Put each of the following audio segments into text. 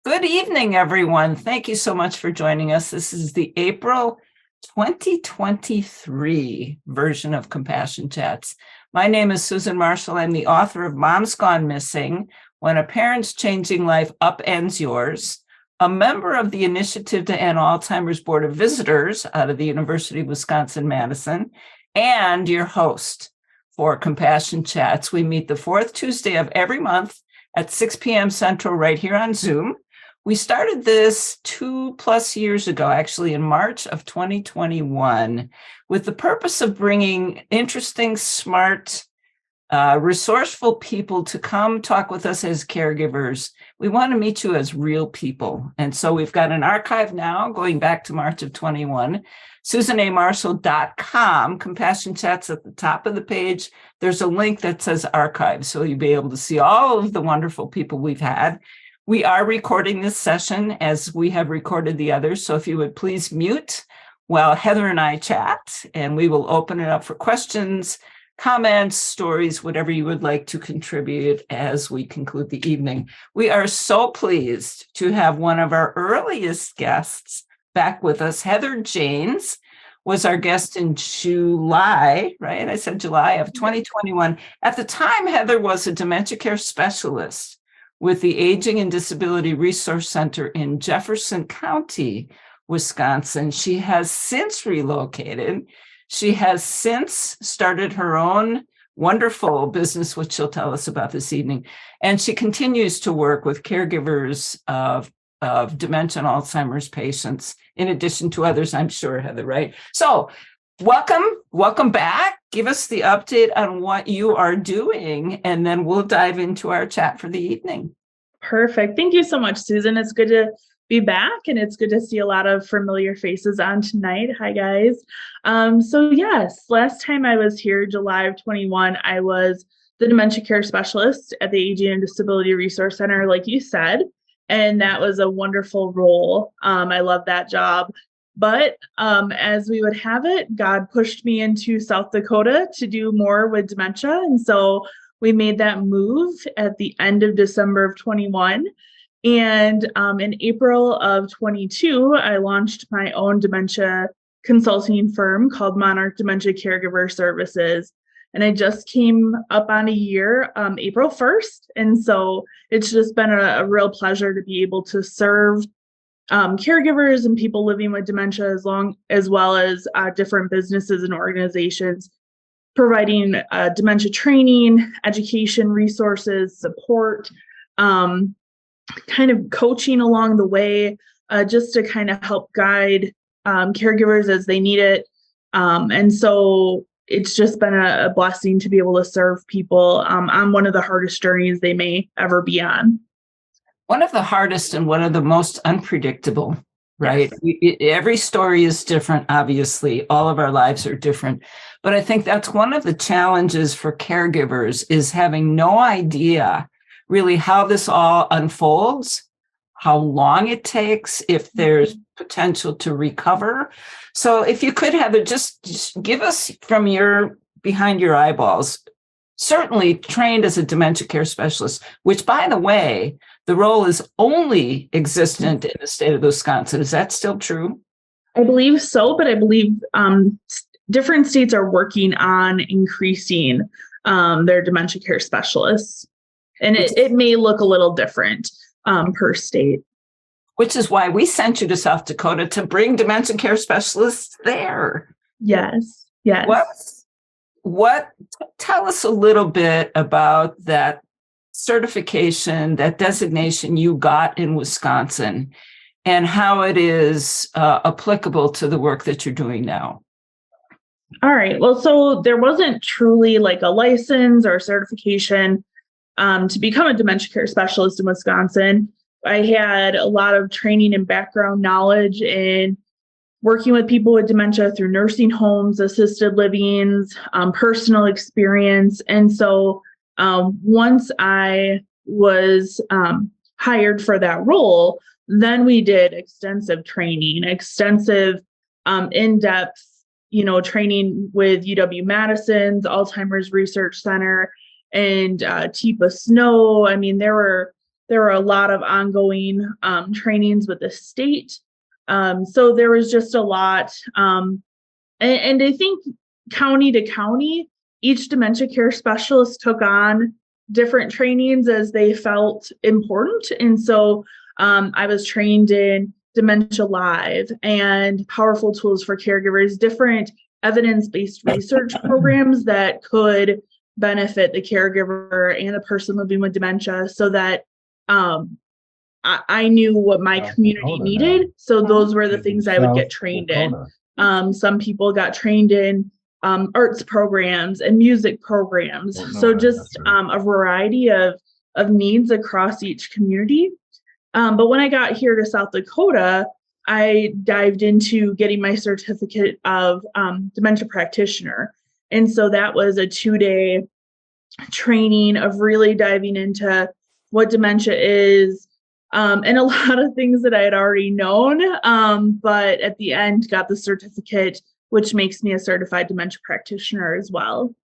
Good evening, everyone. Thank you so much for joining us. This is the April 2023 version of Compassion Chats. My name is Susan Marshall. I'm the author of Mom's Gone Missing, When a Parent's Changing Life Upends Yours, a member of the Initiative to End Alzheimer's Board of Visitors out of the University of Wisconsin-Madison, and your host for Compassion Chats. We meet the fourth Tuesday of every month at 6 p.m. Central right here on Zoom. We started this 2+ years ago, actually in March of 2021, with the purpose of bringing interesting, smart, resourceful people to come talk with us as caregivers. We want to meet you as real people. And so we've got an archive now going back to March of 21, SusanAMarshall.com, Compassion Chats at the top of the page. There's a link that says archive, so you'll be able to see all of the wonderful people we've had. We are recording this session as we have recorded the others. So if you would please mute while Heather and I chat, and we will open it up for questions, comments, stories, whatever you would like to contribute as we conclude the evening. We are so pleased to have one of our earliest guests back with us. Heather Janes was our guest in July, right? I said July of 2021. At the time, Heather was a dementia care specialist with the Aging and Disability Resource Center in Jefferson County, Wisconsin. She has since relocated. She has since started her own wonderful business, which she'll tell us about this evening. And she continues to work with caregivers of dementia and Alzheimer's patients, in addition to others, I'm sure, Heather, right? So welcome back. Give us the update on what you are doing, and then we'll dive into our chat for the evening. Perfect. Thank you so much, Susan. It's good to be back, and it's good to see a lot of familiar faces on tonight. Hi, guys. So yes, last time I was here, July of 21, I was the dementia care specialist at the Aging and Disability Resource Center, like you said, and that was a wonderful role. I love that job. But as we would have it, God pushed me into South Dakota to do more with dementia. And so we made that move at the end of December of 21. And in April of 22, I launched my own dementia consulting firm called Monarch Dementia Caregiver Services. And I just came up on a year, April 1st. And so it's just been a real pleasure to be able to serve caregivers and people living with dementia, as well as different businesses and organizations, providing dementia training, education, resources, support, kind of coaching along the way, just to kind of help guide caregivers as they need it. And so it's just been a blessing to be able to serve people on one of the hardest journeys they may ever be on. One of the hardest and one of the most unpredictable, right? Yes. Every story is different, obviously. All of our lives are different. But I think that's one of the challenges for caregivers, is having no idea really how this all unfolds, how long it takes, if there's potential to recover. So if you could, Heather, just give us from behind your eyeballs, certainly trained as a dementia care specialist, which, by the way, the role is only existent in the state of Wisconsin. Is that still true? I believe so, but I believe different states are working on increasing their dementia care specialists. And it may look a little different per state. Which is why we sent you to South Dakota to bring dementia care specialists there. Yes. Tell us a little bit about that certification, that designation you got in Wisconsin, and how it is applicable to the work that you're doing now. All right. Well, so there wasn't truly like a license or certification to become a dementia care specialist in Wisconsin. I had a lot of training and background knowledge in working with people with dementia through nursing homes, assisted livings, personal experience. And so once I was hired for that role, then we did extensive training, in-depth, training with UW-Madison's Alzheimer's Research Center and TIPA Snow. I mean, there were There were a lot of ongoing trainings with the state. So there was just a lot. And I think county to county, each dementia care specialist took on different trainings as they felt important. And so I was trained in Dementia Live and Powerful Tools for Caregivers, different evidence-based research programs that could benefit the caregiver and the person living with dementia, so that I knew what my community needed. So those were the things I would get trained in. Some people got trained in arts programs and music programs. So just a variety of needs across each community. But when I got here to South Dakota, I dived into getting my certificate of dementia practitioner. And so that was a 2-day training of really diving into what dementia is, and a lot of things that I had already known. But at the end, got the certificate, which makes me a certified dementia practitioner as well.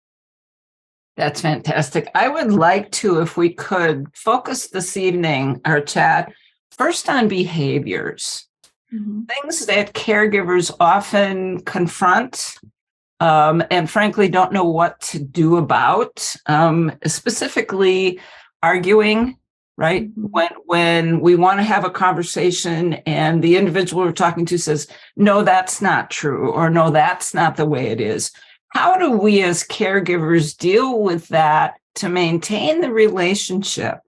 That's fantastic. I would like to, if we could, focus this evening, our chat, first on behaviors, things that caregivers often confront and frankly don't know what to do about, specifically arguing, right? When we want to have a conversation and the individual we're talking to says, no, that's not true, or no, that's not the way it is. How do we as caregivers deal with that to maintain the relationship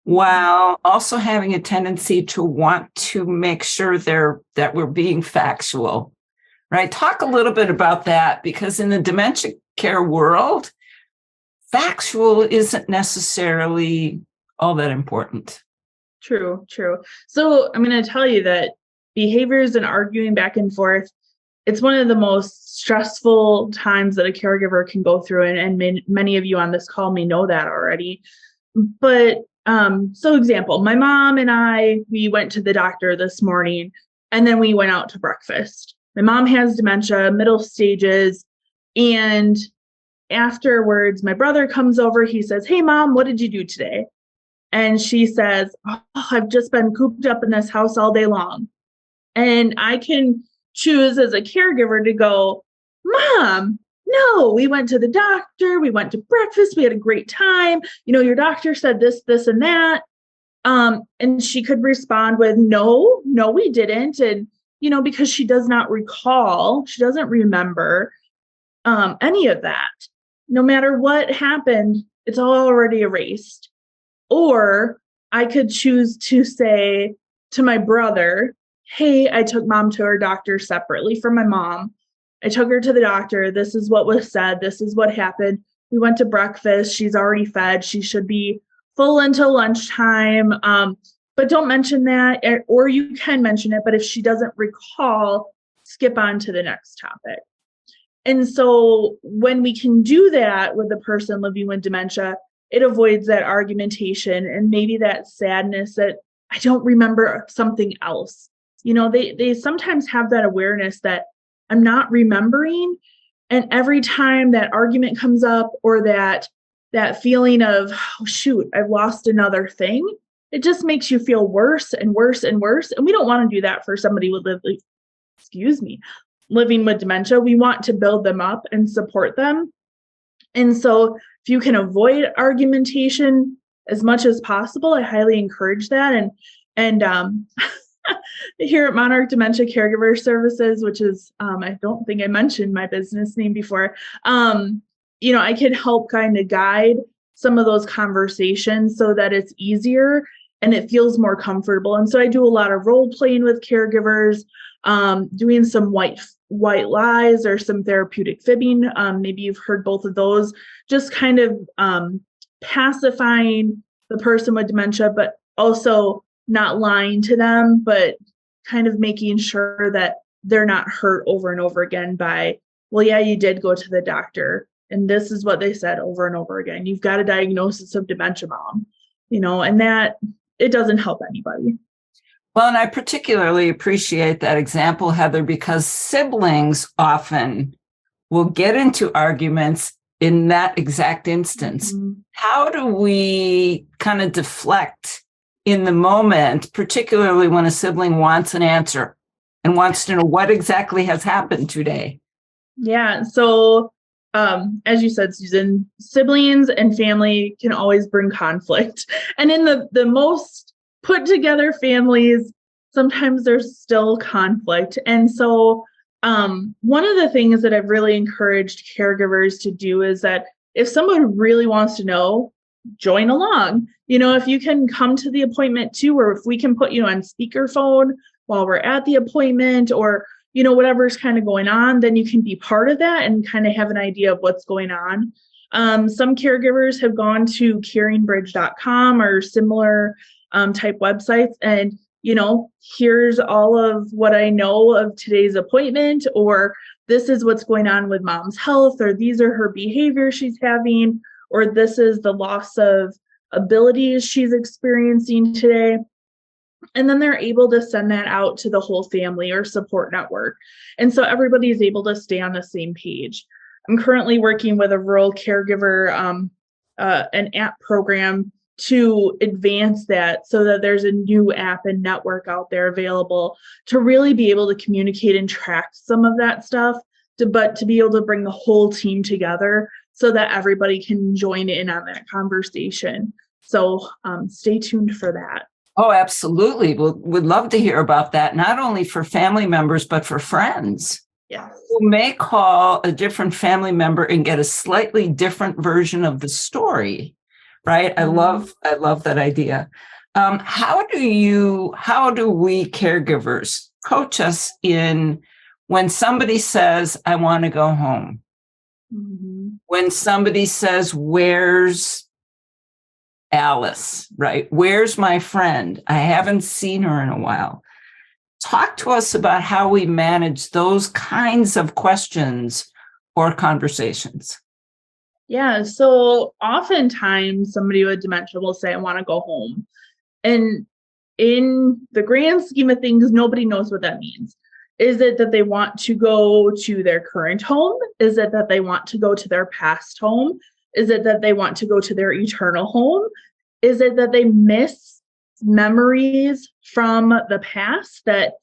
while also having a tendency to want to make sure that we're being factual, right? Talk a little bit about that, because in the dementia care world, factual isn't necessarily all that important. True. So I'm going to tell you that behaviors and arguing back and forth, it's one of the most stressful times that a caregiver can go through. And many of you on this call may know that already. But so example, my mom and we went to the doctor this morning, and then we went out to breakfast. My mom has dementia, middle stages. And afterwards, my brother comes over. He says, "Hey, Mom, what did you do today?" And she says, "Oh, I've just been cooped up in this house all day long." And I can choose as a caregiver to go, "Mom, no, we went to the doctor. We went to breakfast. We had a great time. Your doctor said this, this, and that." And she could respond with, no, we didn't. And, because she does not recall, she doesn't remember any of that. No matter what happened, it's all already erased. Or I could choose to say to my brother, "Hey, I took Mom to her doctor separately from my mom. I took her to the doctor. This is what was said. This is what happened. We went to breakfast. She's already fed. She should be full until lunchtime. But don't mention that, or you can mention it, but if she doesn't recall, skip on to the next topic." And so when we can do that with the person living with dementia, it avoids that argumentation and maybe that sadness that I don't remember something else. They sometimes have that awareness that I'm not remembering. And every time that argument comes up, or that feeling of, oh, shoot, I've lost another thing, it just makes you feel worse and worse and worse. And we don't want to do that for somebody living with dementia. We want to build them up and support them. And so if you can avoid argumentation as much as possible, I highly encourage that. And here at Monarch Dementia Caregiver Services, which is, I don't think I mentioned my business name before, I can help kind of guide some of those conversations so that it's easier and it feels more comfortable. And so I do a lot of role playing with caregivers, doing some white lies or some therapeutic fibbing. Maybe you've heard both of those, just kind of pacifying the person with dementia, but also not lying to them, but kind of making sure that they're not hurt over and over again by, well, yeah, you did go to the doctor and this is what they said over and over again. You've got a diagnosis of dementia, Mom, and that it doesn't help anybody. Well, and I particularly appreciate that example, Heather, because siblings often will get into arguments in that exact instance. How do we kind of deflect in the moment, particularly when a sibling wants an answer and wants to know what exactly has happened today? Yeah. So, as you said, Susan, siblings and family can always bring conflict. And in the most put together families, sometimes there's still conflict. And so, one of the things that I've really encouraged caregivers to do is that if someone really wants to know, join along. If you can come to the appointment too, or if we can put you on speakerphone while we're at the appointment, or whatever's kind of going on, then you can be part of that and kind of have an idea of what's going on. Some caregivers have gone to caringbridge.com or similar type websites, and here's all of what I know of today's appointment, or this is what's going on with mom's health, or these are her behaviors she's having, or this is the loss of abilities she's experiencing today. And then they're able to send that out to the whole family or support network. And so everybody is able to stay on the same page. I'm currently working with a rural caregiver, an app program to advance that, so that there's a new app and network out there available to really be able to communicate and track some of that stuff, but to be able to bring the whole team together so that everybody can join in on that conversation. So stay tuned for that. Oh, absolutely. We'd love to hear about that, not only for family members, but for friends. Yes. Who may call a different family member and get a slightly different version of the story, right? I love that idea. How do we caregivers coach us in when somebody says, I want to go home? Mm-hmm. When somebody says, where's Alice, right? Where's my friend? I haven't seen her in a while. Talk to us about how we manage those kinds of questions or conversations. Yeah, so oftentimes somebody with dementia will say, I want to go home. And in the grand scheme of things, nobody knows what that means. Is it that they want to go to their current home? Is it that they want to go to their past home? Is it that they want to go to their eternal home? Is it that they miss memories from the past that,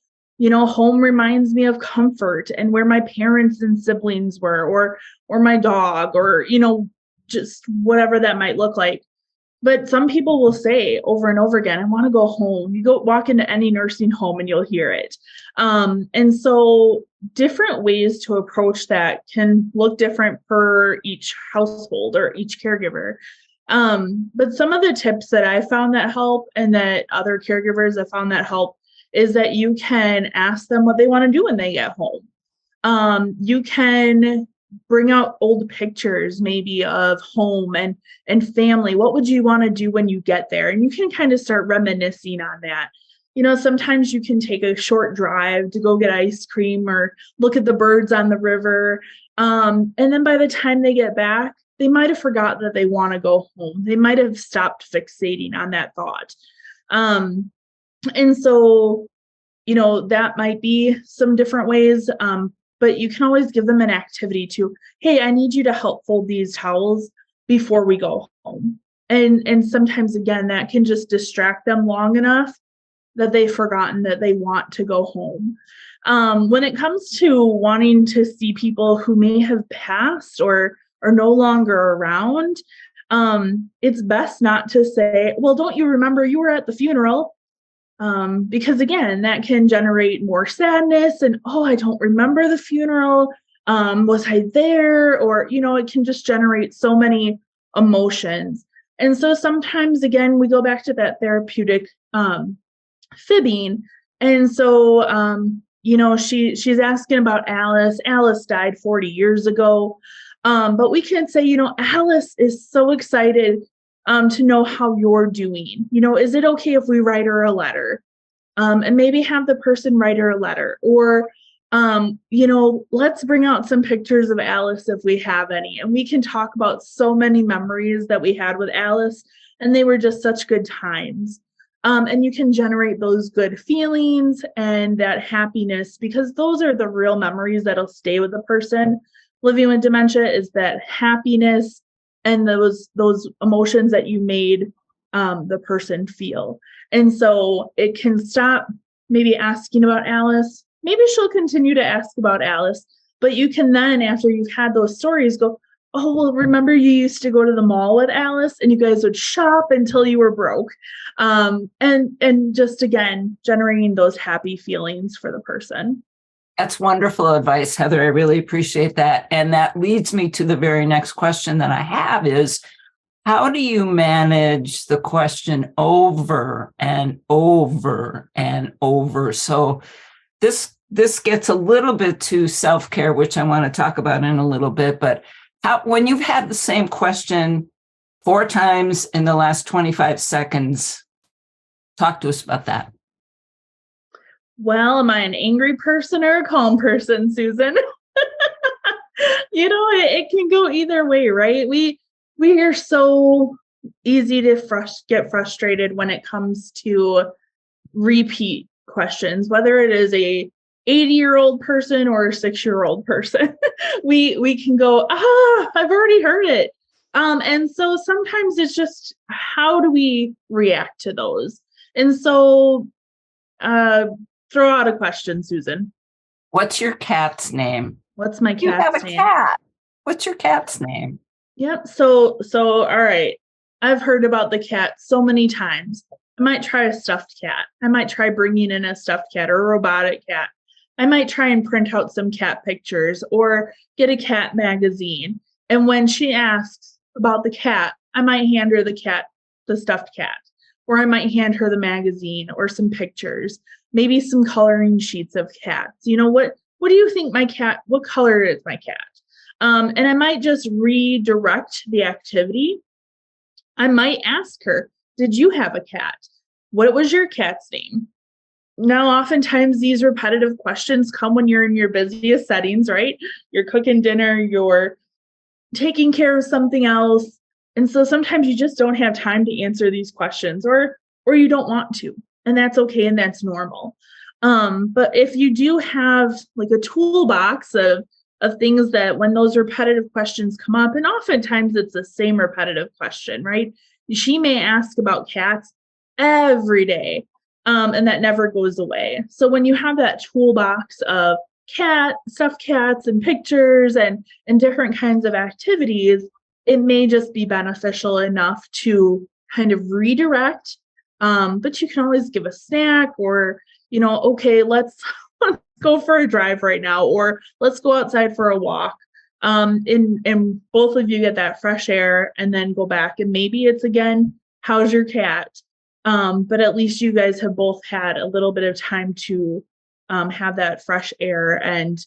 home reminds me of comfort and where my parents and siblings were, or my dog, or, just whatever that might look like. But some people will say over and over again, I want to go home. You go walk into any nursing home and you'll hear it. And so different ways to approach that can look different per each household or each caregiver. But some of the tips that I found that help, and that other caregivers have found that help, is that you can ask them what they want to do when they get home. You can bring out old pictures maybe of home and family. What would you want to do when you get there? And you can kind of start reminiscing on that. Sometimes you can take a short drive to go get ice cream or look at the birds on the river. And then by the time they get back, they might have forgotten that they want to go home. They might have stopped fixating on that thought. And so, that might be some different ways. But you can always give them an activity to, hey, I need you to help fold these towels before we go home. And sometimes, again, that can just distract them long enough that they've forgotten that they want to go home. When it comes to wanting to see people who may have passed or are no longer around, it's best not to say, well, don't you remember you were at the funeral? Because again, that can generate more sadness and, oh, I don't remember the funeral. Was I there? Or, it can just generate so many emotions. And so sometimes, again, we go back to that therapeutic fibbing. And so, she's asking about Alice. Alice died 40 years ago. But we can say, Alice is so excited to know how you're doing. Is it okay if we write her a letter? And maybe have the person write her a letter, or, let's bring out some pictures of Alice if we have any, and we can talk about so many memories that we had with Alice, and they were just such good times. And you can generate those good feelings and that happiness, because those are the real memories that'll stay with the person living with dementia, is that happiness and those emotions that you made the person feel. And so it can stop maybe asking about Alice. Maybe she'll continue to ask about Alice, but you can then, after you've had those stories, go, oh, well, remember you used to go to the mall with Alice and you guys would shop until you were broke. And just, again, generating those happy feelings for the person. That's wonderful advice, Heather. I really appreciate that. And that leads me to the very next question that I have is, how do you manage the question over and over and over? So this gets a little bit to self-care, which I want to talk about in a little bit, but when you've had the same question 4 times in the last 25 seconds, talk to us about that. Well, am I an angry person or a calm person, Susan? It can go either way, right? We are so easy to get frustrated when it comes to repeat questions, whether it is a 80-year-old person or a 6-year-old person. we can go, I've already heard it. And so sometimes it's just, how do we react to those? And so throw out a question, Susan. What's your cat's name? What's my cat's name? You have a cat. What's your cat's name? Yep. So all right. I've heard about the cat so many times. I might try a stuffed cat. I might try bringing in a stuffed cat or a robotic cat. I might try and print out some cat pictures or get a cat magazine. And when she asks about the cat, I might hand her the stuffed cat, or I might hand her the magazine or some pictures, maybe some coloring sheets of cats. What do you think what color is my cat? And I might just redirect the activity. I might ask her, did you have a cat? What was your cat's name? Now, oftentimes these repetitive questions come when you're in your busiest settings, right? You're cooking dinner, you're taking care of something else. And so sometimes you just don't have time to answer these questions, or you don't want to, and that's okay. And that's normal. But if you do have like a toolbox of things that when those repetitive questions come up, and oftentimes it's the same repetitive question, right? She may ask about cats every day. And that never goes away. So when you have that toolbox of stuffed cats and pictures and different kinds of activities, it may just be beneficial enough to kind of redirect. But you can always give a snack, or, okay, let's go for a drive right now, or let's go outside for a walk. And both of you get that fresh air and then go back. And maybe it's, again, how's your cat? But at least you guys have both had a little bit of time to have that fresh air and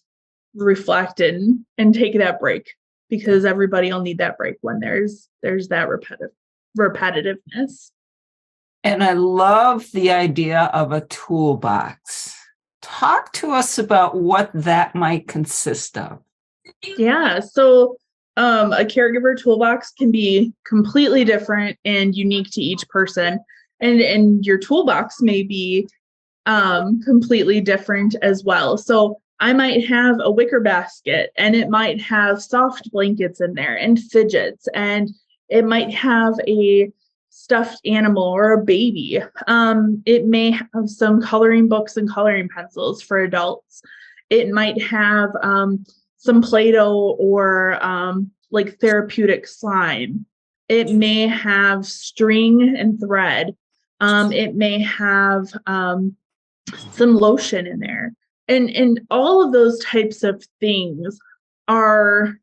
reflect and take that break, because everybody will need that break when there's that repetitiveness. And I love the idea of a toolbox. Talk to us about what that might consist of. Yeah. So a caregiver toolbox can be completely different and unique to each person. And your toolbox may be completely different as well. So I might have a wicker basket, and it might have soft blankets in there and fidgets, and it might have a stuffed animal or a baby. It may have some coloring books and coloring pencils for adults. It might have some Play-Doh or like therapeutic slime. It may have string and thread. It may have some lotion in there. And all of those types of things are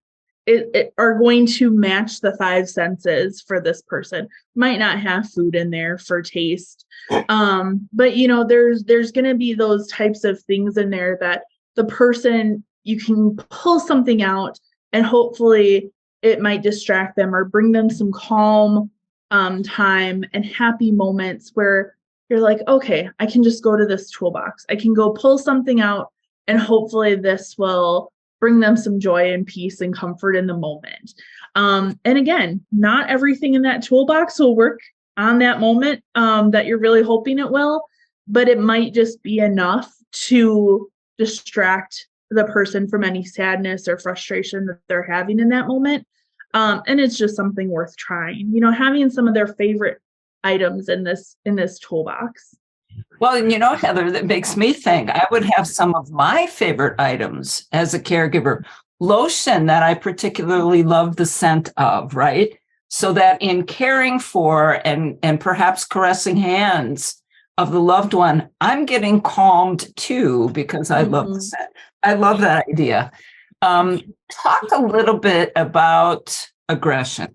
going to match the 5 senses for this person. Might not have food in there for taste. But there's going to be those types of things in there that the person, you can pull something out and hopefully it might distract them or bring them some calm time and happy moments where you're like, okay, I can just go to this toolbox. I can go pull something out, and hopefully this will bring them some joy and peace and comfort in the moment. And again, not everything in that toolbox will work on that moment that you're really hoping it will, but it might just be enough to distract the person from any sadness or frustration that they're having in that moment. And it's just something worth trying. Having some of their favorite items in this toolbox? Well, Heather, that makes me think I would have some of my favorite items as a caregiver. Lotion that I particularly love the scent of, right? So that in caring for and perhaps caressing hands of the loved one, I'm getting calmed too because I love the scent. I love that idea. Talk a little bit about aggression.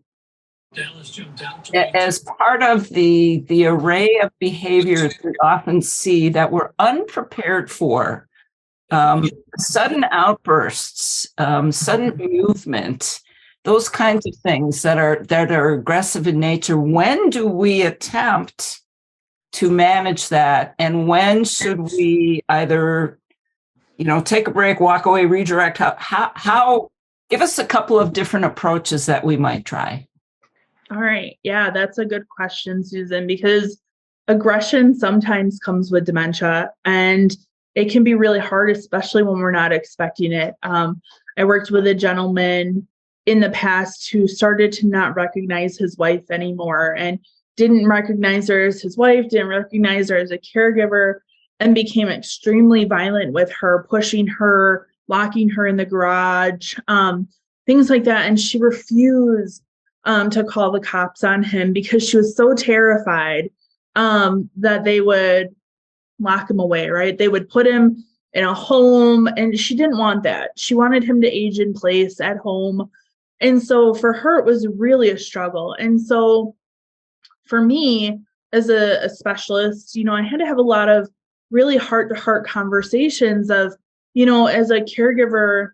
As part of the array of behaviors we often see that we're unprepared for, sudden outbursts, sudden movement, those kinds of things that are aggressive in nature. When do we attempt to manage that, and when should we either, take a break, walk away, redirect? How? Give us a couple of different approaches that we might try. All right. Yeah, that's a good question, Susan, because aggression sometimes comes with dementia, and it can be really hard, especially when we're not expecting it. I worked with a gentleman in the past who started to not recognize his wife anymore, and didn't recognize her as his wife, didn't recognize her as a caregiver, and became extremely violent with her, pushing her, locking her in the garage, things like that. And she refused to call the cops on him because she was so terrified that they would lock him away, right? They would put him in a home, and she didn't want that. She wanted him to age in place at home. And so for her, it was really a struggle. And so for me, as a specialist, I had to have a lot of really heart-to-heart conversations of, as a caregiver,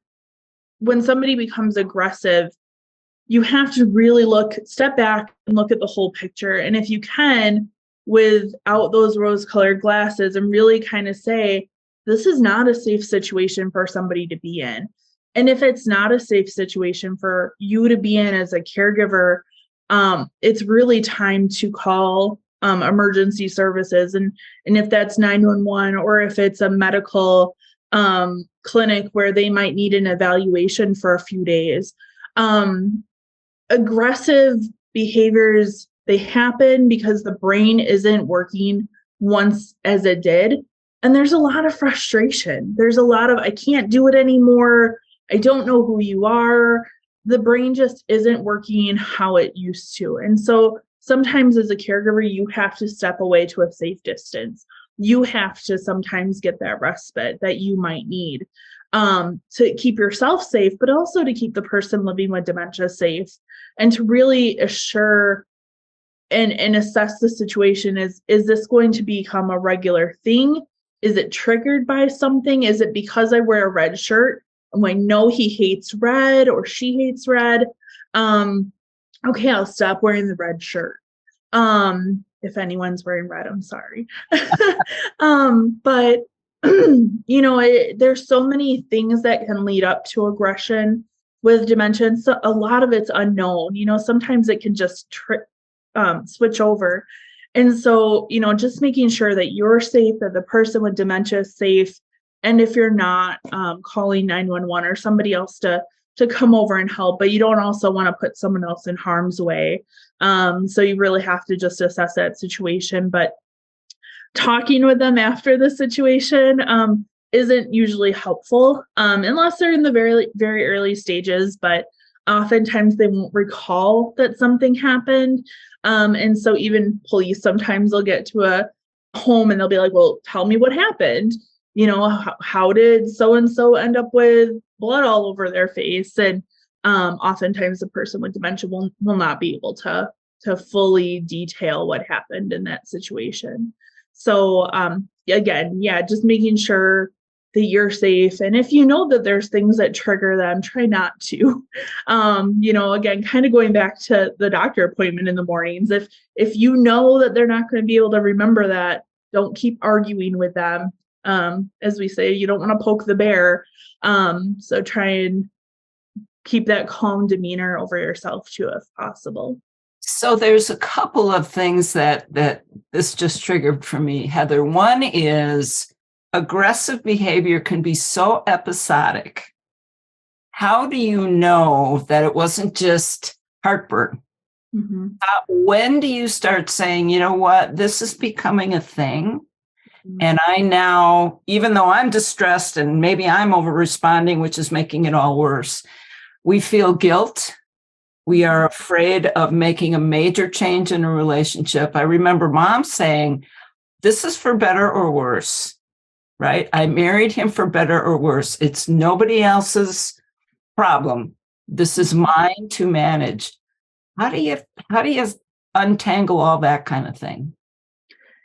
when somebody becomes aggressive, you have to really step back and look at the whole picture. And if you can, without those rose-colored glasses, and really kind of say, this is not a safe situation for somebody to be in. And if it's not a safe situation for you to be in as a caregiver, it's really time to call emergency services. And if that's 911, or if it's a medical clinic where they might need an evaluation for a few days. Aggressive behaviors, they happen because the brain isn't working once as it did. And there's a lot of frustration. There's a lot of, I can't do it anymore. I don't know who you are. The brain just isn't working how it used to. And so sometimes as a caregiver, you have to step away to a safe distance. You have to sometimes get that respite that you might need to keep yourself safe, but also to keep the person living with dementia safe, and to really assure and assess the situation. Is this going to become a regular thing? Is it triggered by something? Is it because I wear a red shirt and I know he hates red or she hates red? Okay, I'll stop wearing the red shirt. If anyone's wearing red, I'm sorry. But there's so many things that can lead up to aggression with dementia. So a lot of it's unknown. Sometimes it can just switch over. And so, just making sure that you're safe, that the person with dementia is safe. And if you're not, calling 911 or somebody else to come over and help, but you don't also want to put someone else in harm's way. So you really have to just assess that situation. But talking with them after the situation isn't usually helpful, unless they're in the very, very early stages. But oftentimes they won't recall that something happened. And so even police, sometimes they'll get to a home and they'll be like, well, tell me what happened. How did so-and-so end up with blood all over their face? And oftentimes the person with dementia will not be able to fully detail what happened in that situation. So again, just making sure that you're safe. And if you know that there's things that trigger them, try not to. Again, kind of going back to the doctor appointment in the mornings. If you know that they're not going to be able to remember that, don't keep arguing with them. As we say, you don't want to poke the bear. So try and keep that calm demeanor over yourself too, if possible. So there's a couple of things that this just triggered for me, Heather. One is aggressive behavior can be so episodic. How do you know that it wasn't just heartburn? Mhm. When do you start saying, you know what, this is becoming a thing? Mhm. And I now, even though I'm distressed and maybe I'm over responding, which is making it all worse, we feel guilt. We are afraid of making a major change in a relationship. I remember mom saying, this is for better or worse, right? I married him for better or worse. It's nobody else's problem. This is mine to manage. How do you untangle all that kind of thing?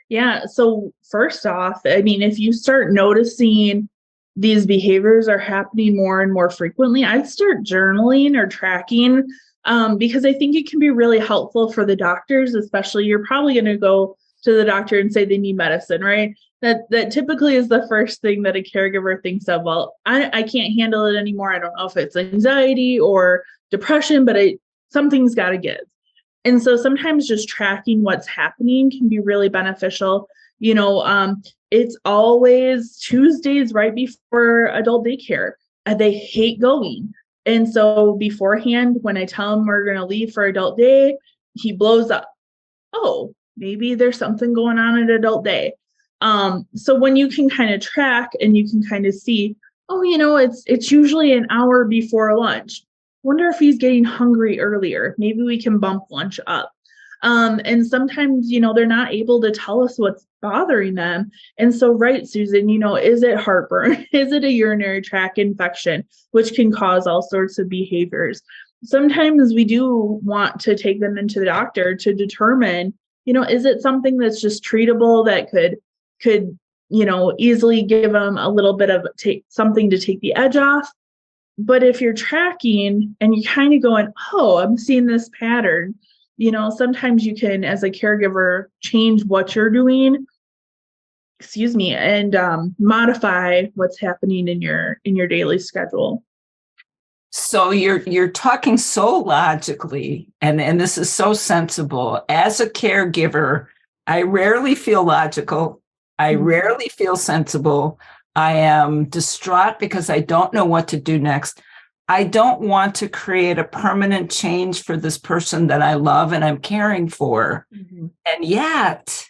Yeah. So first off, I mean, if you start noticing these behaviors are happening more and more frequently, I'd start journaling or tracking, because I think it can be really helpful for the doctors, especially you're probably going to go to the doctor and say they need medicine, right? That typically is the first thing that a caregiver thinks of. Well, I can't handle it anymore. I don't know if it's anxiety or depression, but something's got to give. And so sometimes just tracking what's happening can be really beneficial. It's always Tuesdays right before adult daycare. They hate going. And so beforehand, when I tell him we're going to leave for adult day, he blows up. Oh, maybe there's something going on at adult day. So when you can kind of track and you can kind of see, oh, it's usually an hour before lunch. Wonder if he's getting hungry earlier. Maybe we can bump lunch up. And sometimes, they're not able to tell us what's bothering them. And so, right, Susan, is it heartburn? Is it a urinary tract infection, which can cause all sorts of behaviors? Sometimes we do want to take them into the doctor to determine, is it something that's just treatable that could easily give them a little bit of something to take the edge off. But if you're tracking and you're kind of going, oh, I'm seeing this pattern, sometimes you can, as a caregiver, change what you're doing, and modify what's happening in your daily schedule. So you're talking so logically, and this is so sensible. As a caregiver, I rarely feel logical. I rarely feel sensible. I am distraught because I don't know what to do next. I don't want to create a permanent change for this person that I love and I'm caring for. Mm-hmm. And yet,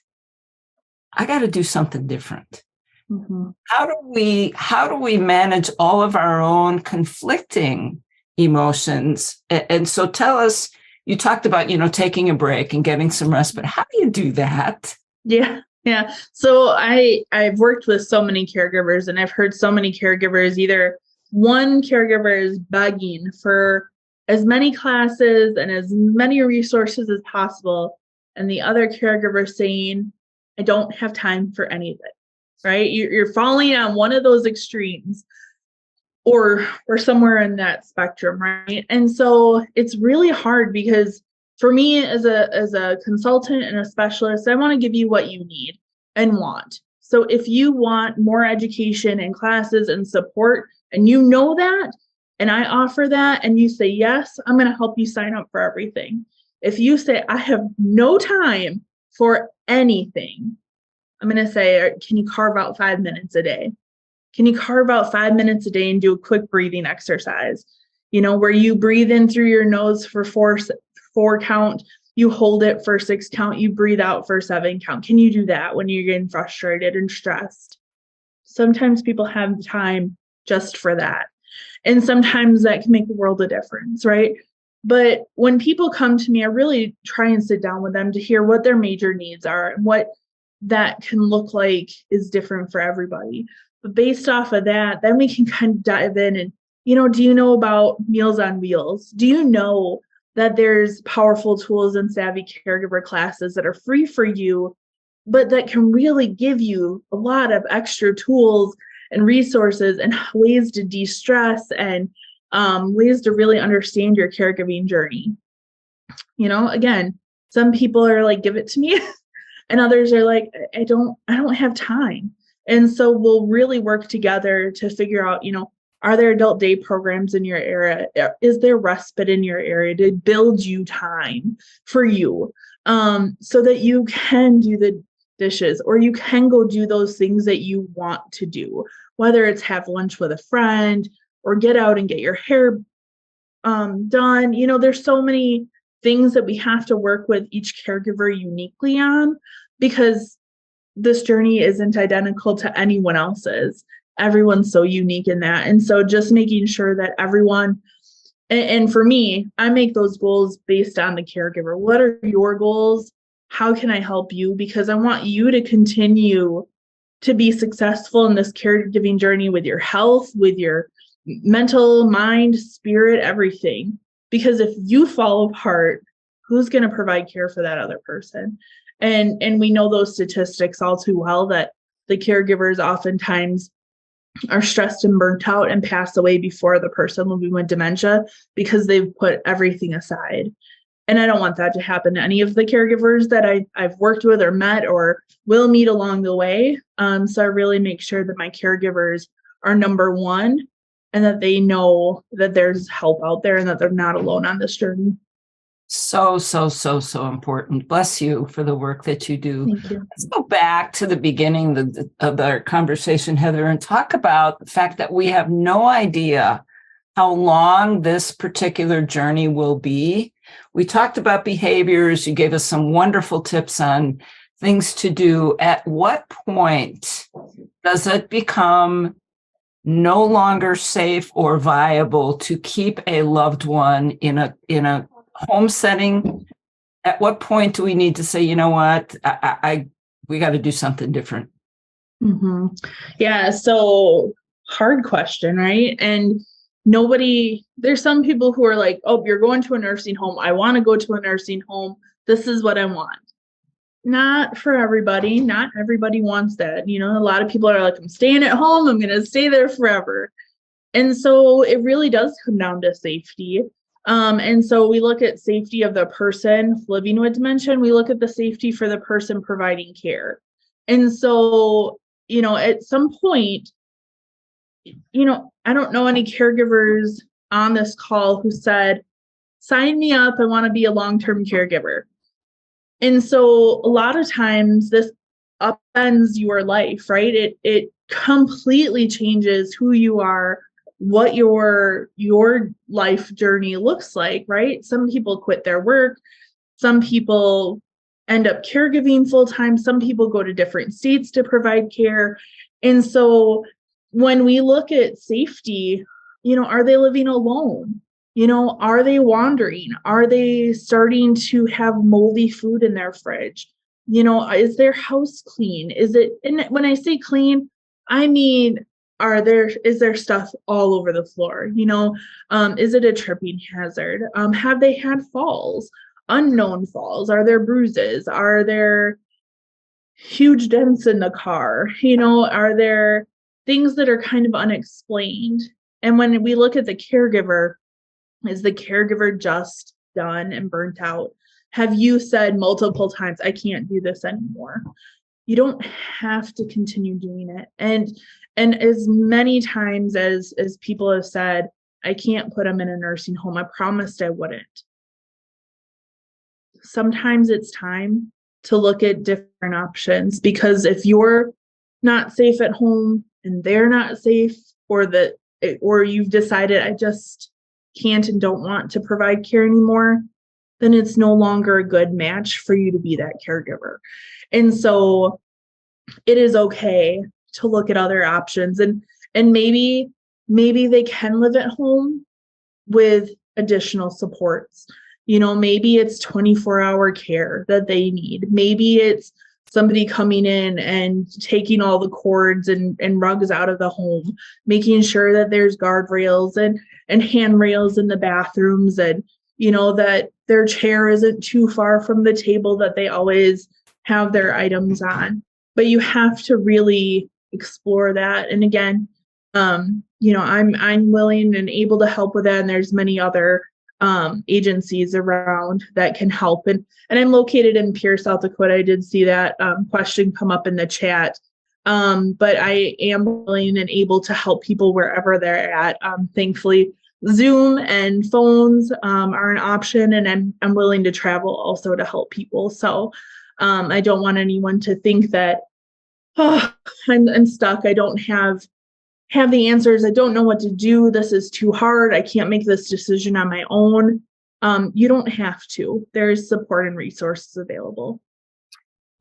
I got to do something different. Mm-hmm. How do we manage all of our own conflicting emotions? And so tell us, you talked about, taking a break and getting some rest, but how do you do that? Yeah. Yeah. So I've worked with so many caregivers, and I've heard so many caregivers, either one caregiver is begging for as many classes and as many resources as possible, and the other caregiver saying, I don't have time for any of it. Right? You're falling on one of those extremes or somewhere in that spectrum, right? And so it's really hard, because for me as a consultant and a specialist, I want to give you what you need and want. So if you want more education and classes and support, and that, and I offer that, and you say, yes, I'm going to help you sign up for everything. If you say, I have no time for anything, I'm going to say, can you carve out 5 minutes a day? Can you carve out 5 minutes a day and do a quick breathing exercise? Where you breathe in through your nose for four count, you hold it for 6 count, you breathe out for 7 count. Can you do that when you're getting frustrated and stressed? Sometimes people have time just for that. And sometimes that can make a world of difference, right? But when people come to me, I really try and sit down with them to hear what their major needs are and what that can look like is different for everybody. But based off of that, then we can kind of dive in and, do you know about Meals on Wheels? Do you know that there's powerful tools and savvy caregiver classes that are free for you, but that can really give you a lot of extra tools and resources and ways to de-stress and ways to really understand your caregiving journey? Again, some people are like, give it to me. And others are like, I don't have time. And so we'll really work together to figure out, are there adult day programs in your area? Is there respite in your area to build you time for you, so that you can do the dishes, or you can go do those things that you want to do, whether it's have lunch with a friend or get out and get your hair done. There's so many things that we have to work with each caregiver uniquely on, because this journey isn't identical to anyone else's. Everyone's so unique in that. And so just making sure that everyone, and for me, I make those goals based on the caregiver. What are your goals? How can I help you? Because I want you to continue to be successful in this caregiving journey with your health, with your mental, mind, spirit, everything. Because if you fall apart, who's going to provide care for that other person? And we know those statistics all too well, that the caregivers oftentimes are stressed and burnt out and pass away before the person living with dementia because they've put everything aside. And I don't want that to happen to any of the caregivers that I've worked with or met or will meet along the way. So I really make sure that my caregivers are number one, and that they know that there's help out there and that they're not alone on this journey. So important. Bless you for the work that you do. Thank you. Let's go back to the beginning of our conversation, Heather, and talk about the fact that we have no idea how long this particular journey will be. We talked about behaviors. You gave us some wonderful tips on things to do. At what point does it become no longer safe or viable to keep a loved one in a home setting? At what point do we need to say, you know what, we got to do something different? Mm-hmm. Yeah. So hard question, right? And there's some people who are like, oh, you're going to a nursing home. I want to go to a nursing home. This is what I want. Not for everybody. Not everybody wants that. A lot of people are like, I'm staying at home. I'm going to stay there forever. And so it really does come down to safety. And so we look at safety of the person living with dementia, and we look at the safety for the person providing care. And so, at some point, I don't know any caregivers on this call who said, sign me up, I want to be a long-term caregiver. And so a lot of times this upends your life, right? It completely changes who you are, what your life journey looks like, right? Some people quit their work. Some people end up caregiving full time. Some people go to different states to provide care. And so when we look at safety, are they living alone? Are they wandering? Are they starting to have moldy food in their fridge? Is their house clean? And when I say clean, I mean, is there stuff all over the floor? Is it a tripping hazard? Have they had falls, unknown falls? Are there bruises? Are there huge dents in the car? Are there things that are kind of unexplained? And when we look at the caregiver, is the caregiver just done and burnt out? Have you said multiple times, I can't do this anymore? You don't have to continue doing it. And as many times as people have said, I can't put them in a nursing home, I promised I wouldn't. Sometimes it's time to look at different options, because if you're not safe at home and they're not safe, or you've decided I just can't and don't want to provide care anymore, then it's no longer a good match for you to be that caregiver. And so it is okay to look at other options, and maybe they can live at home with additional supports. Maybe it's 24-hour care that they need. Maybe it's somebody coming in and taking all the cords and rugs out of the home, making sure that there's guardrails and handrails in the bathrooms, and that their chair isn't too far from the table that they always have their items on. But you have to really explore that. And again, I'm willing and able to help with that. And there's many other agencies around that can help. And I'm located in Pierre, South Dakota. I did see that question come up in the chat. But I am willing and able to help people wherever they're at. Thankfully, Zoom and phones are an option, and I'm willing to travel also to help people. So I don't want anyone to think that, oh, I'm stuck. I don't have the answers. I don't know what to do. This is too hard. I can't make this decision on my own. You don't have to. There's support and resources available.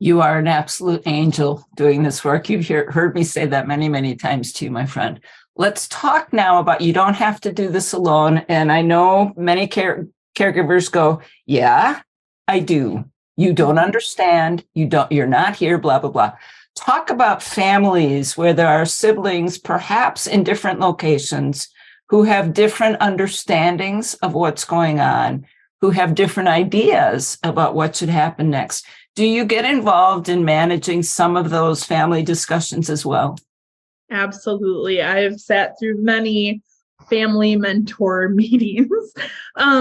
You are an absolute angel doing this work. You've heard me say that many, many times to you, my friend. Let's talk now about you don't have to do this alone. And I know many caregivers go, yeah, I do. You don't understand. You're not here, blah, blah, blah. Talk about families where there are siblings, perhaps in different locations, who have different understandings of what's going on, who have different ideas about what should happen next. Do you get involved in managing some of those family discussions as well? Absolutely. I've sat through many family mentor meetings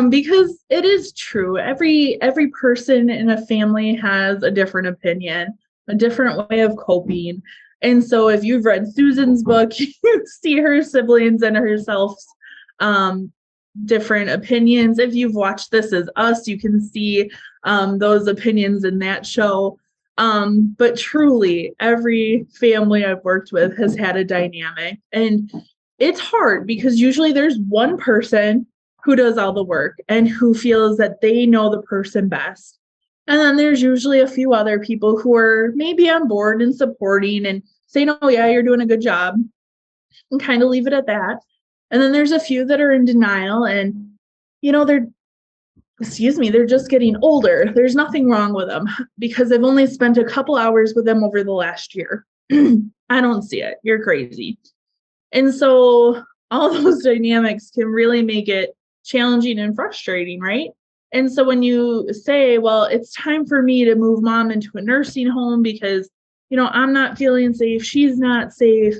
because it is true. Every person in a family has a different opinion, a different way of coping. And so if you've read Susan's book, you see her siblings and herself's different opinions. If you've watched This Is Us, you can see those opinions in that show. But truly, every family I've worked with has had a dynamic. And it's hard because usually there's one person who does all the work and who feels that they know the person best. And then there's usually a few other people who are maybe on board and supporting and saying, oh, yeah, you're doing a good job, and kind of leave it at that. And then there's a few that are in denial and, they're just getting older. There's nothing wrong with them because I've only spent a couple hours with them over the last year. I don't see it. You're crazy. And so all those dynamics can really make it challenging and frustrating, right? And so when you say, well, it's time for me to move mom into a nursing home because, I'm not feeling safe, she's not safe.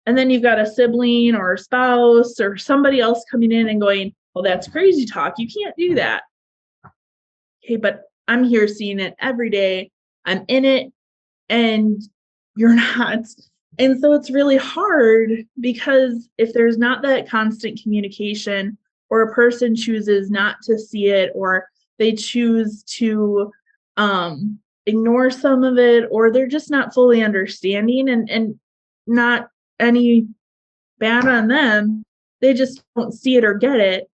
And then you've got a sibling or a spouse or somebody else coming in and going, well, that's crazy talk. You can't do that. Okay, but I'm here seeing it every day. I'm in it and you're not. And so it's really hard because if there's not that constant communication or a person chooses not to see it or they choose to ignore some of it or they're just not fully understanding and not any bad on them, they just don't see it or get it.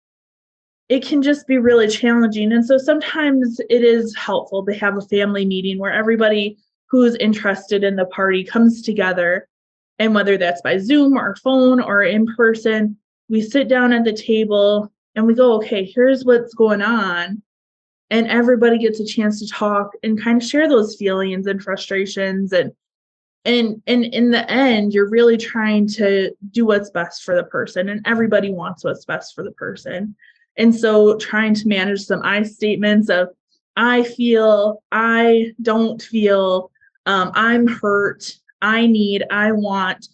It can just be really challenging. And so sometimes it is helpful to have a family meeting where everybody who's interested in the party comes together. And whether that's by Zoom or phone or in person, we sit down at the table and we go, okay, here's what's going on. And everybody gets a chance to talk and kind of share those feelings and frustrations. And in the end, you're really trying to do what's best for the person. And everybody wants what's best for the person. And so trying to manage some I statements of I feel, I don't feel, I'm hurt, I need, I want,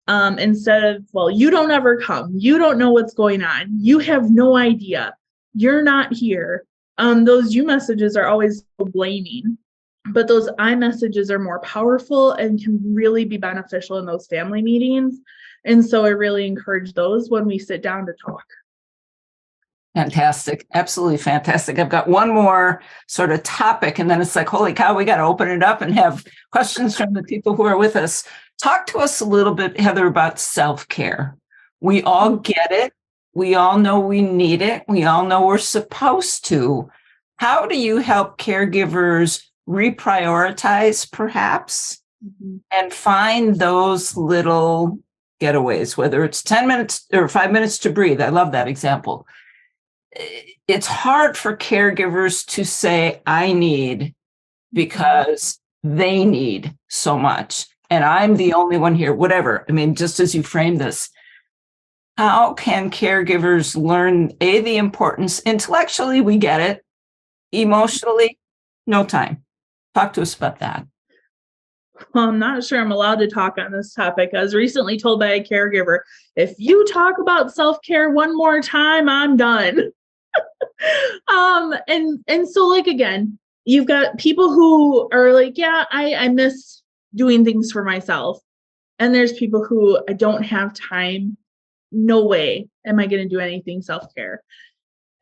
instead of, well, you don't ever come, you don't know what's going on, you have no idea, you're not here. Those you messages are always blaming, but those I messages are more powerful and can really be beneficial in those family meetings. And so I really encourage those when we sit down to talk. Fantastic. Absolutely fantastic. I've got one more sort of topic, and then it's like, holy cow, we got to open it up and have questions from the people who are with us. Talk to us a little bit, Heather, about self-care. We all get it. We all know we need it. We all know we're supposed to. How do you help caregivers reprioritize, perhaps, and find those little getaways, whether it's 10 minutes or 5 minutes to breathe? I love that example. It's hard for caregivers to say, I need, because they need so much. And I'm the only one here, whatever. I mean, just as you frame this, how can caregivers learn, A, the importance? Intellectually, we get it. Emotionally, no time. Talk to us about that. Well, I'm not sure I'm allowed to talk on this topic. I was recently told by a caregiver, if you talk about self-care one more time, I'm done. And so, like, again, you've got people who are like, yeah, I miss doing things for myself. And there's people who I don't have time. No way am I going to do anything self-care.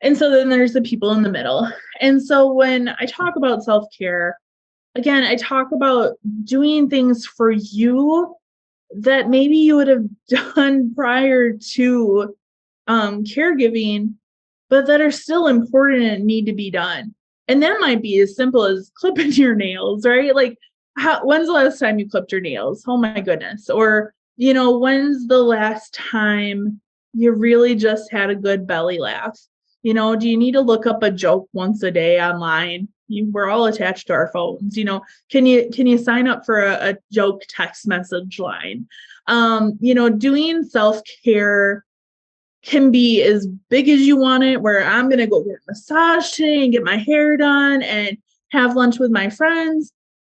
And so then there's the people in the middle. And so when I talk about self-care, again, I talk about doing things for you that maybe you would have done prior to caregiving, but that are still important and need to be done. And that might be as simple as clipping your nails, right? Like, when's the last time you clipped your nails? Oh my goodness. Or, when's the last time you really just had a good belly laugh? Do you need to look up a joke once a day online? We're all attached to our phones. Can you sign up for a joke text message line? Doing self-care can be as big as you want it, where I'm going to go get a massage today and get my hair done and have lunch with my friends.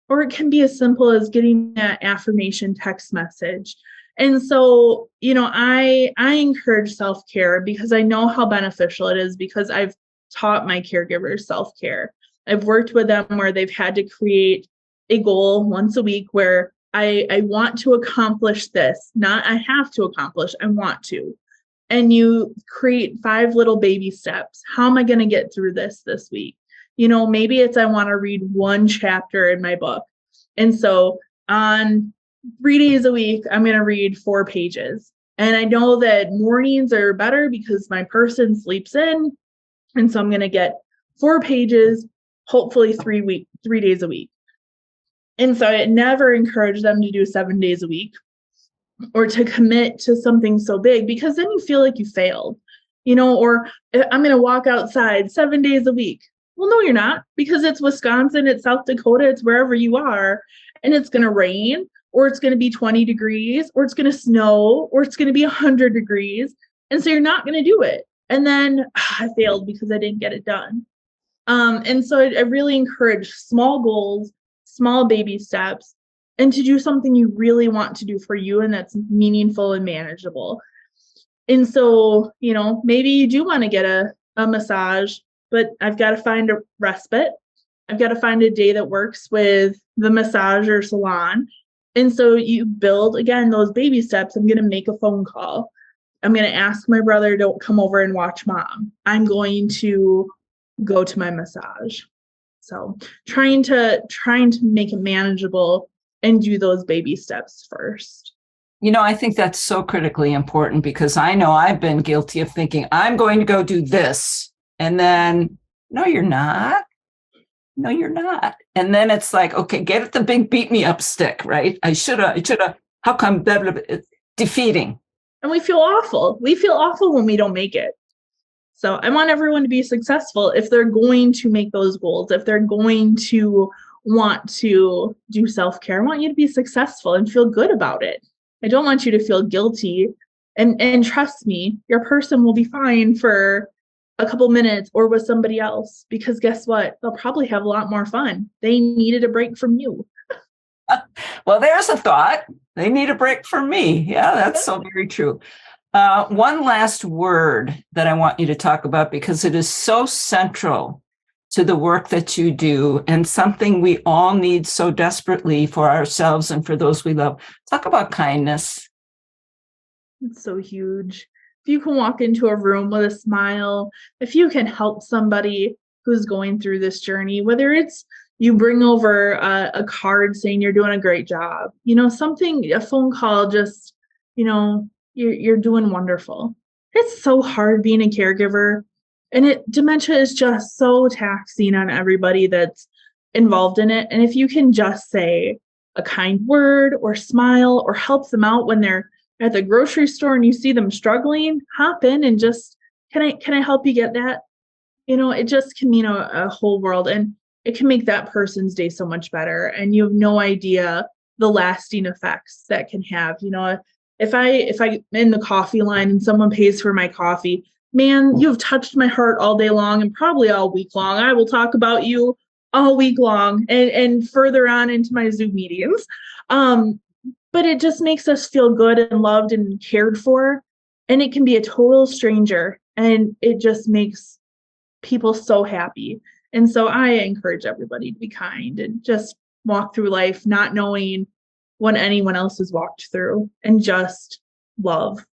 Or it can be as simple as getting that affirmation text message. And so, I encourage self-care because I know how beneficial it is, because I've taught my caregivers self-care. I've worked with them where they've had to create a goal once a week where I want to accomplish this, not I have to accomplish, I want to. And you create 5 little baby steps. How am I going to get through this week? Maybe it's I want to read 1 chapter in my book. And so on 3 days a week, I'm going to read 4 pages. And I know that mornings are better because my person sleeps in. And so I'm going to get 4 pages, hopefully 3 days a week. And so I never encourage them to do 7 days a week or to commit to something so big, because then you feel like you failed, or I'm going to walk outside 7 days a week. Well, no, you're not, because it's Wisconsin, it's South Dakota, it's wherever you are, and it's going to rain, or it's going to be 20 degrees, or it's going to snow, or it's going to be 100 degrees. And so you're not going to do it. And then I failed because I didn't get it done. And so I really encourage small goals, small baby steps, and to do something you really want to do for you and that's meaningful and manageable. And so, maybe you do want to get a massage, but I've got to find a respite. I've got to find a day that works with the massage or salon. And so you build, again, those baby steps. I'm going to make a phone call. I'm going to ask my brother to come over and watch mom. I'm going to go to my massage. So trying to make it manageable and do those baby steps first. I think that's so critically important, because I know I've been guilty of thinking I'm going to go do this. And then, no, you're not. No, you're not. And then it's like, okay, get the big beat me up stick, right? I should have, how come, blah, blah, blah. It's defeating. And we feel awful. We feel awful when we don't make it. So I want everyone to be successful if they're going to make those goals, if they're going to want to do self-care. I want you to be successful and feel good about it. I don't want you to feel guilty. And trust me, your person will be fine for a couple minutes or with somebody else, because guess what? They'll probably have a lot more fun. They needed a break from you. Well, there's a thought. They need a break from me. Yeah, that's so very true. One last word that I want you to talk about, because it is so central to the work that you do and something we all need so desperately for ourselves and for those we love. Talk about kindness. It's so huge. If you can walk into a room with a smile, if you can help somebody who's going through this journey, whether it's you bring over a card saying you're doing a great job, a phone call, just, you're doing wonderful. It's so hard being a caregiver. And dementia is just so taxing on everybody that's involved in it. And if you can just say a kind word or smile or help them out when they're at the grocery store and you see them struggling, hop in and just, can I help you get that? It just can mean a whole world, and it can make that person's day so much better. And you have no idea the lasting effects that can have. If I'm in the coffee line and someone pays for my coffee, man, you've touched my heart all day long and probably all week long. I will talk about you all week long and further on into my Zoom meetings. But it just makes us feel good and loved and cared for. And it can be a total stranger, and it just makes people so happy. And so I encourage everybody to be kind and just walk through life not knowing what anyone else has walked through, and just love.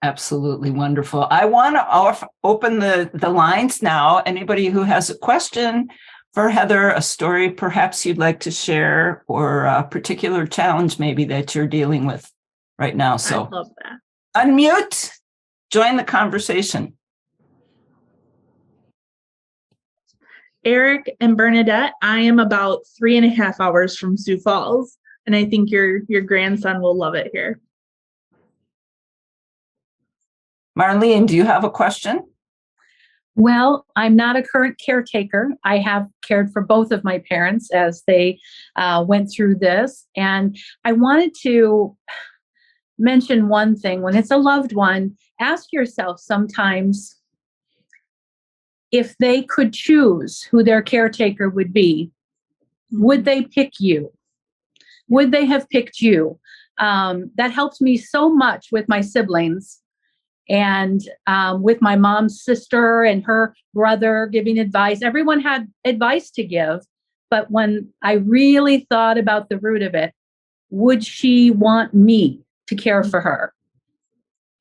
Absolutely wonderful. I want to open the lines now. Anybody who has a question for Heather, a story perhaps you'd like to share, or a particular challenge maybe that you're dealing with right now. So I love that. Unmute, join the conversation. Eric and Bernadette, I am about 3.5 hours from Sioux Falls, and I think your grandson will love it here. Marlene, do you have a question? Well, I'm not a current caretaker. I have cared for both of my parents as they went through this. And I wanted to mention one thing. When it's a loved one, ask yourself sometimes if they could choose who their caretaker would be, would they pick you? Would they have picked you? That helped me so much with my siblings. And with my mom's sister and her brother giving advice. Everyone had advice to give. But when I really thought about the root of it, would she want me to care for her?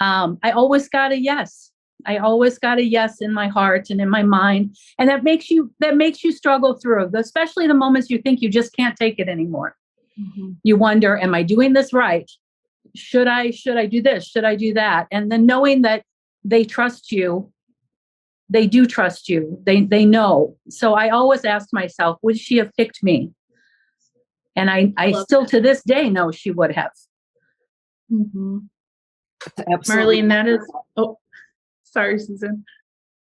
I always got a yes. I always got a yes in my heart and in my mind. And that makes you struggle through, especially the moments you think you just can't take it anymore. Mm-hmm. You wonder, am I doing this right? Should I do this? Should I do that? And then knowing that they trust you, they do trust you. They know. So I always asked myself, would she have picked me? And I still that. To this day know she would have. Mm-hmm. Marlene, that is, oh, sorry, Susan.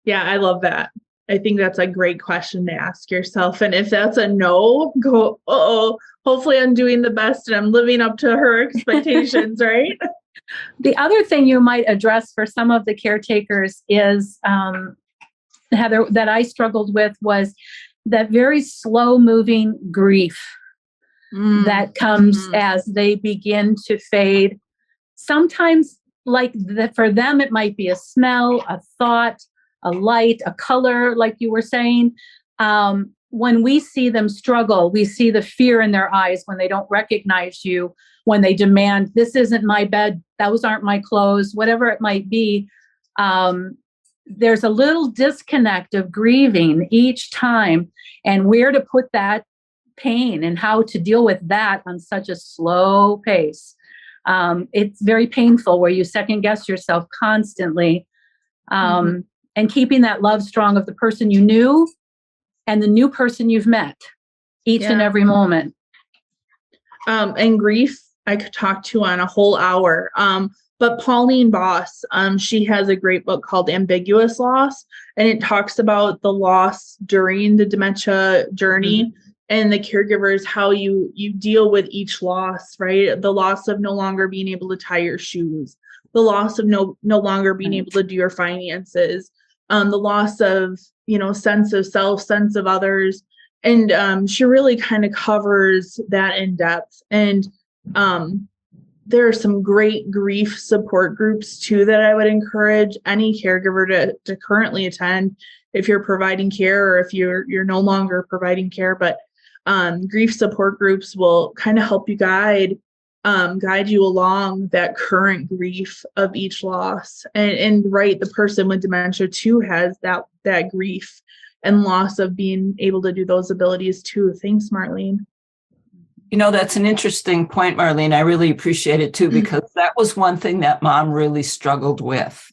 Yeah, I love that. I think that's a great question to ask yourself. And if that's a no, go, hopefully I'm doing the best and I'm living up to her expectations, right? The other thing you might address for some of the caretakers is, Heather, that I struggled with was that very slow moving grief that comes as they begin to fade. Sometimes for them, it might be a smell, a thought, a light, a color, like you were saying. When we see them struggle, we see the fear in their eyes when they don't recognize you, when they demand, this isn't my bed, those aren't my clothes, whatever it might be. There's a little disconnect of grieving each time, and where to put that pain and how to deal with that on such a slow pace. It's very painful where you second guess yourself constantly. And keeping that love strong of the person you knew and the new person you've met each and every moment. And grief, I could talk to on a whole hour. But Pauline Boss, she has a great book called Ambiguous Loss, and it talks about the loss during the dementia journey and the caregivers, how you deal with each loss, right? The loss of no longer being able to tie your shoes, the loss of no longer being able to do your finances, the loss of, sense of self, sense of others. And she really kind of covers that in depth. And there are some great grief support groups too that I would encourage any caregiver to currently attend if you're providing care or if you're no longer providing care. But grief support groups will kind of help you guide you along that current grief of each loss. And right, the person with dementia too has that grief and loss of being able to do those abilities too. Thanks, Marlene. That's an interesting point, Marlene. I really appreciate it too, because that was one thing that Mom really struggled with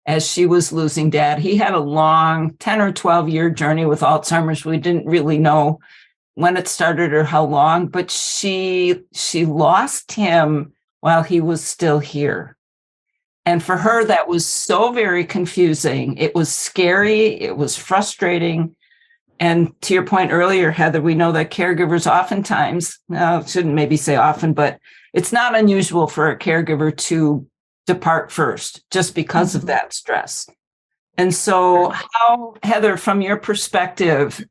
as she was losing Dad. He had a long 10 or 12 year journey with Alzheimer's. We didn't really know when it started or how long, but she lost him while he was still here. And for her, that was so very confusing. It was scary. It was frustrating. And to your point earlier, Heather, we know that caregivers oftentimes, shouldn't maybe say often, but it's not unusual for a caregiver to depart first just because of that stress. And so how, Heather, from your perspective,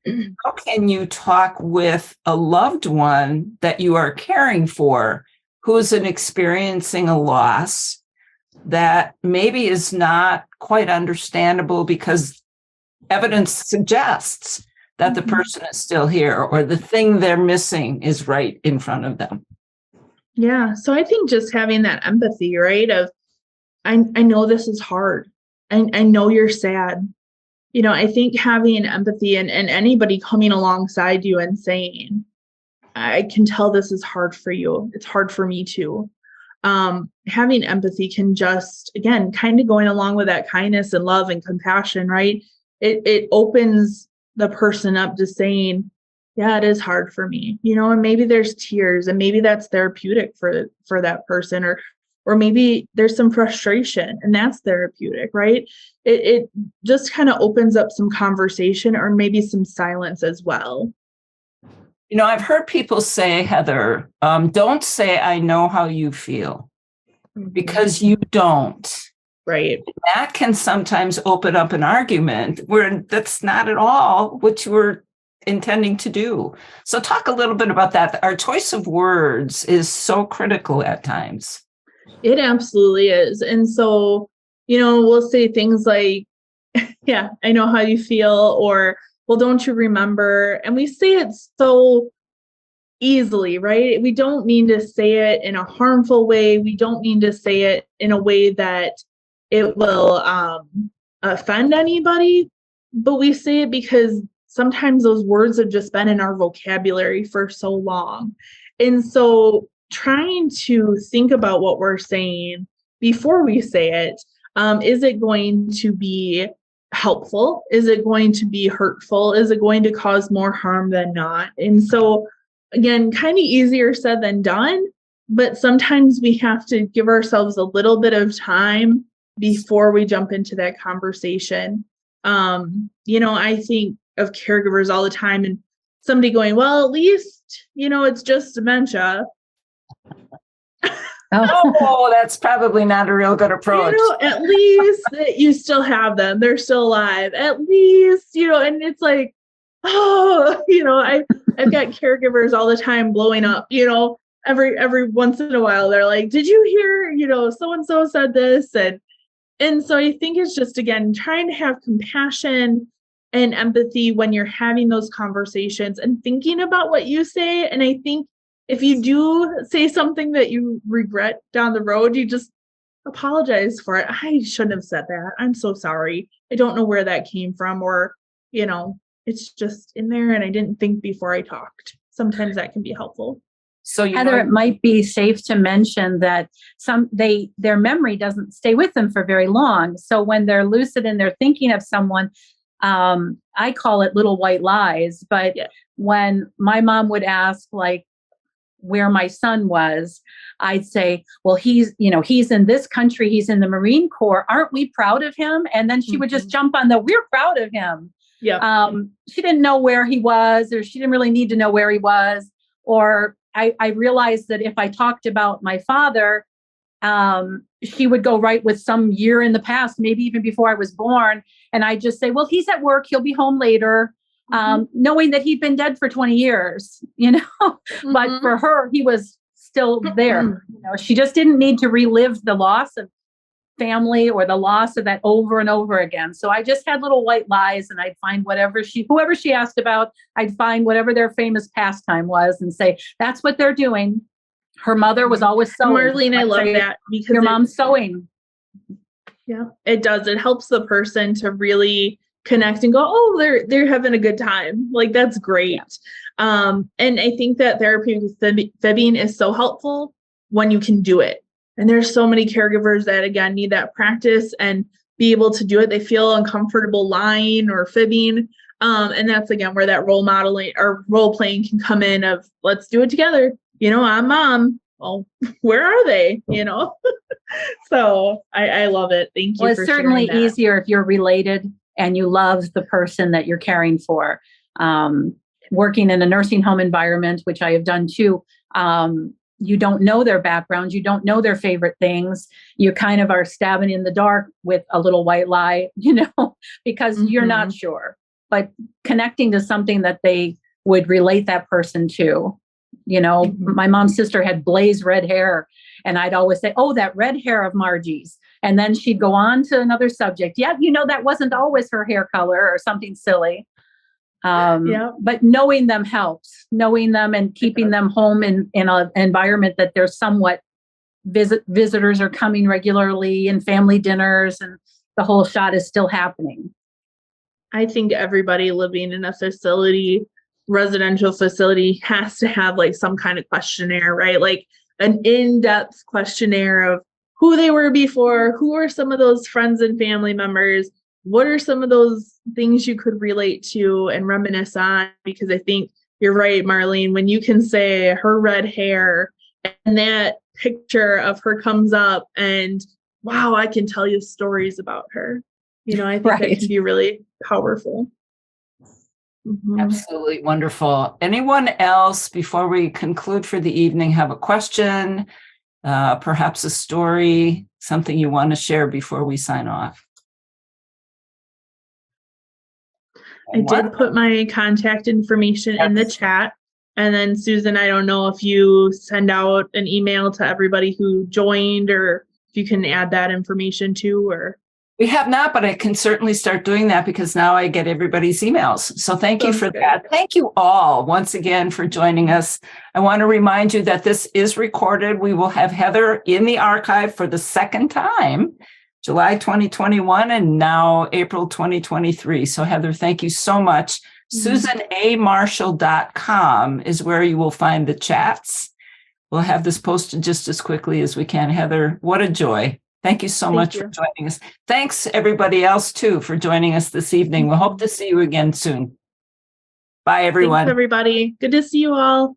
how can you talk with a loved one that you are caring for who's experiencing a loss that maybe is not quite understandable because evidence suggests that the person is still here or the thing they're missing is right in front of them? Yeah. So I think just having that empathy, right? Of, I know this is hard. I know you're sad. I think having empathy and anybody coming alongside you and saying, I can tell this is hard for you. It's hard for me too. Having empathy can just, again, kind of going along with that kindness and love and compassion, right? It opens the person up to saying, yeah, it is hard for me, and maybe there's tears and maybe that's therapeutic for that person, or maybe there's some frustration and that's therapeutic, right? It just kind of opens up some conversation or maybe some silence as well. I've heard people say, Heather, don't say, I know how you feel, because you don't. Right. That can sometimes open up an argument where that's not at all what you were intending to do. So talk a little bit about that. Our choice of words is so critical at times. It absolutely is. And so, we'll say things like, yeah, I know how you feel, or, well, don't you remember? And we say it so easily, right? We don't mean to say it in a harmful way. We don't mean to say it in a way that it will offend anybody, but we say it because sometimes those words have just been in our vocabulary for so long. And so trying to think about what we're saying before we say it, is it going to be helpful? Is it going to be hurtful? Is it going to cause more harm than not? And so, again, kind of easier said than done, but sometimes we have to give ourselves a little bit of time before we jump into that conversation. I think of caregivers all the time and somebody going, well, at least, it's just dementia. Oh, that's probably not a real good approach. At least that you still have them. They're still alive. At least, and it's like, oh, I've got caregivers all the time blowing up, every once in a while. They're like, did you hear, so-and-so said this? And so I think it's just, again, trying to have compassion and empathy when you're having those conversations and thinking about what you say. And I think if you do say something that you regret down the road, you just apologize for it. I shouldn't have said that. I'm so sorry. I don't know where that came from, or, it's just in there and I didn't think before I talked. Sometimes that can be helpful. So Heather, it might be safe to mention that their memory doesn't stay with them for very long. So when they're lucid and they're thinking of someone, I call it little white lies. But when my mom would ask, like, where my son was, I'd say, well, he's in this country, he's in the Marine Corps. Aren't we proud of him? And then she would just jump on we're proud of him. Yeah. She didn't know where he was, or she didn't really need to know where he was. Or I realized that if I talked about my father, she would go right with some year in the past, maybe even before I was born. And I just say, well, he's at work, he'll be home later. Knowing that he'd been dead for 20 years, but for her, he was still there. She just didn't need to relive the loss of family or the loss of that over and over again. So I just had little white lies, and I'd find whoever she asked about, I'd find whatever their famous pastime was and say, that's what they're doing. Her mother was always sewing. Marlene, I love that, because your mom's sewing. Yeah, it does. It helps the person to really connect and go, oh, they're having a good time. Like, that's great. And I think that therapeutic fibbing is so helpful when you can do it. And there's so many caregivers that, again, need that practice and be able to do it. They feel uncomfortable lying or fibbing. And that's, again, where that role modeling or role playing can come in of, let's do it together. I'm mom. Well, where are they? So I love it. Thank you. Well, it's certainly easier if you're related and you love the person that you're caring for. Working in a nursing home environment, which I have done too, you don't know their background. You don't know their favorite things. You kind of are stabbing in the dark with a little white lie, because you're not sure. But connecting to something that they would relate that person to. My mom's sister had blaze red hair, and I'd always say, oh, that red hair of Margie's. And then she'd go on to another subject. Yeah, that wasn't always her hair color or something silly. But knowing them helps. Knowing them and keeping them home in an environment that there's somewhat visitors are coming regularly, and family dinners, and the whole shot is still happening. I think everybody living in a residential facility has to have like some kind of questionnaire, right? Like an in-depth questionnaire of who they were before, who are some of those friends and family members, what are some of those things you could relate to and reminisce on? Because I think you're right, Marlene, when you can say her red hair and that picture of her comes up and wow, I can tell you stories about her. I think that can be really powerful. Mm-hmm. Absolutely wonderful. Anyone else before we conclude for the evening have a question, perhaps a story, something you want to share before we sign off? I did put my contact information in the chat. And then Susan, I don't know if you send out an email to everybody who joined or if you can add that information too, or. We have not, but I can certainly start doing that because now I get everybody's emails. So thank you for that. Thank you all once again for joining us. I want to remind you that this is recorded. We will have Heather in the archive for the second time, July 2021 and now April 2023. So Heather, thank you so much. SusanAMarshall.com is where you will find the chats. We'll have this posted just as quickly as we can. Heather, what a joy. Thank you so much for joining us. Thanks everybody else too for joining us this evening. We'll hope to see you again soon. Bye everyone. Thanks everybody. Good to see you all.